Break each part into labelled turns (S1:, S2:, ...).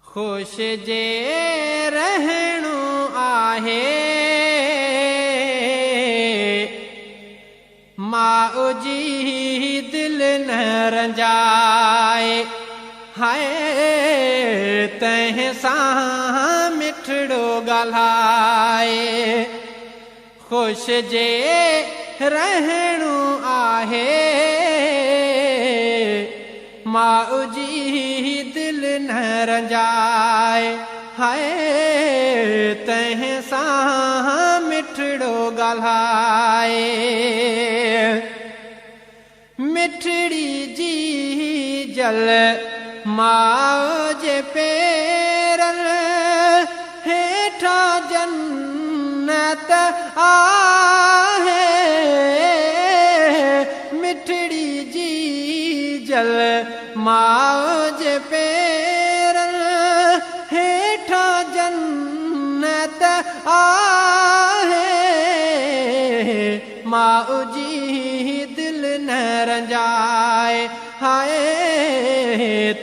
S1: खुश जे रहणो आहे माउ जी दिल न रंजाए हाय तंहिं सां मिठड़ो ॻाल्हाए खुश जे रहणो आहे माउ जी दिल न रंजाए हाय तंहिं सां मिठड़ो ॻाल्हाए मिठड़ी जी जल माउ जे पेरनि हेठां जन्नत आहे मिठड़ी जी जल माउ जे पेरनि हेठां जन्नत आहे माउ जी दिल न रंजाए हाय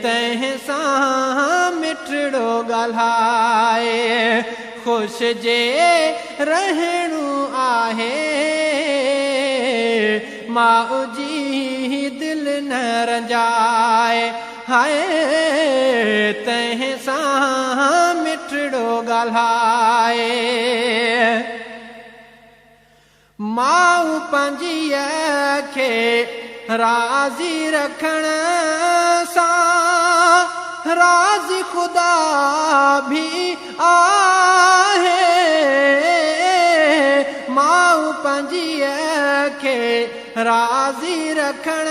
S1: तंहिं सां मिठड़ो ॻाल्हाए खुश जे रहणो आहे माउ जी दिल न रंजाए हाय तंहिं सां मिठड़ो ॻाल्हाए माउ पंहिंजीअ खे राज़ी रखण सां राज़ी ख़ुदा भी आहे माउ पंहिंजीअ खे राज़ी रखण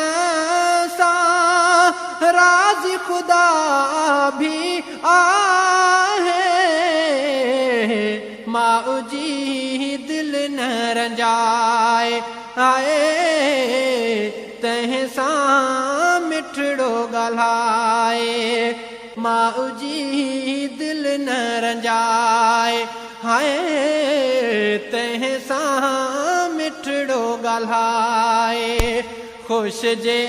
S1: सां राज़ी ख़ुदा भी आहे माउ जी दिल न रंजाए आए तंहिं सां मिठड़ो ॻाल्हाए माउ जी दिल न रंजाए हाय तंहिं सां मिठड़ो ॻाल्हाए खुश जे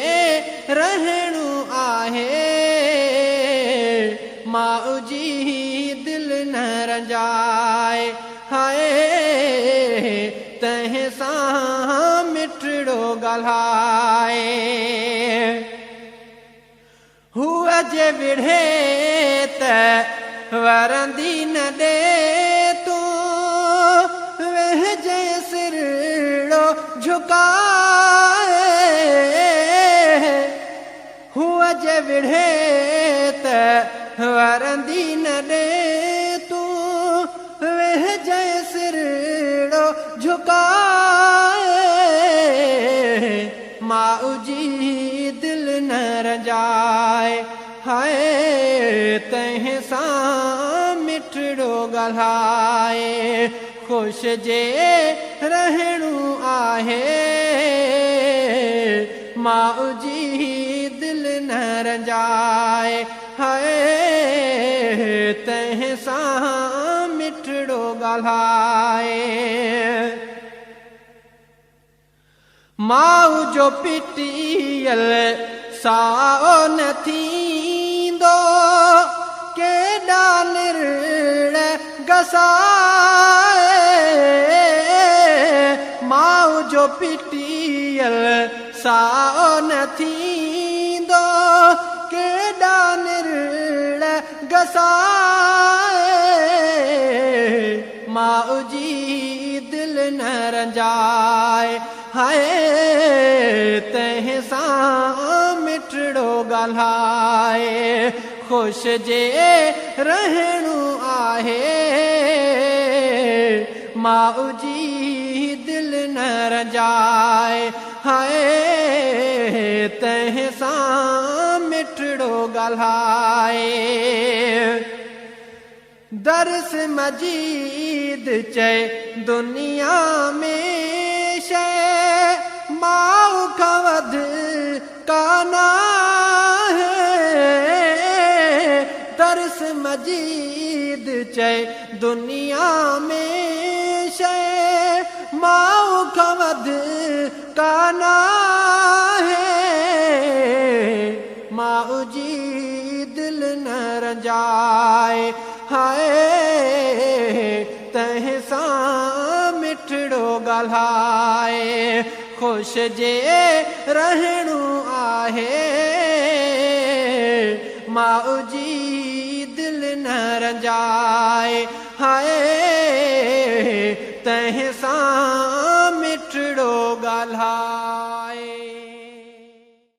S1: रहणो आहे माउ जी दिल न रंजाए हाय तंहिं सां मिठड़ो ॻाल्हाए हुअ जे विढ़े त वरंदी न ॾे तूं वेझे सिरड़ो झुकाए हुअ जे विढ़े त वरंदी न ॾे तूं वेझे सिरड़ो झुकाए माउ जी दिल न रंजाए हाय तंहिं सां मिठड़ो ॻाल्हाए खुश जे रहणो आहे माउ जी दिल न रंजाए हाय तंहिं सां मिठड़ो ॻाल्हाए माउ जो पिटियल साओ न थींदो केॾा निर्ण गसाए माउ जो पिटियल साओ न थींदो केॾा निर्ण गसाए माउ जी दिल न रंजाए हाय तंहिं सां मिठड़ो ॻाल्हाए खुश जे रहणो आहे माउ जी दिल न रंजाए हाय तंहिं सां मिठड़ो ॻाल्हाए दर्स मजीद चए दुनिया में शइ माउ खां वध काना दर्स मजीद चए दुनिया में शइ माउ खां वध काना माउ जी दिल न रंजाए, हाय तंहिं सां मिठड़ो ॻाल्हाए। ख़ुश जे रहणो आहे, माउ जी दिल न रंजाए, हाय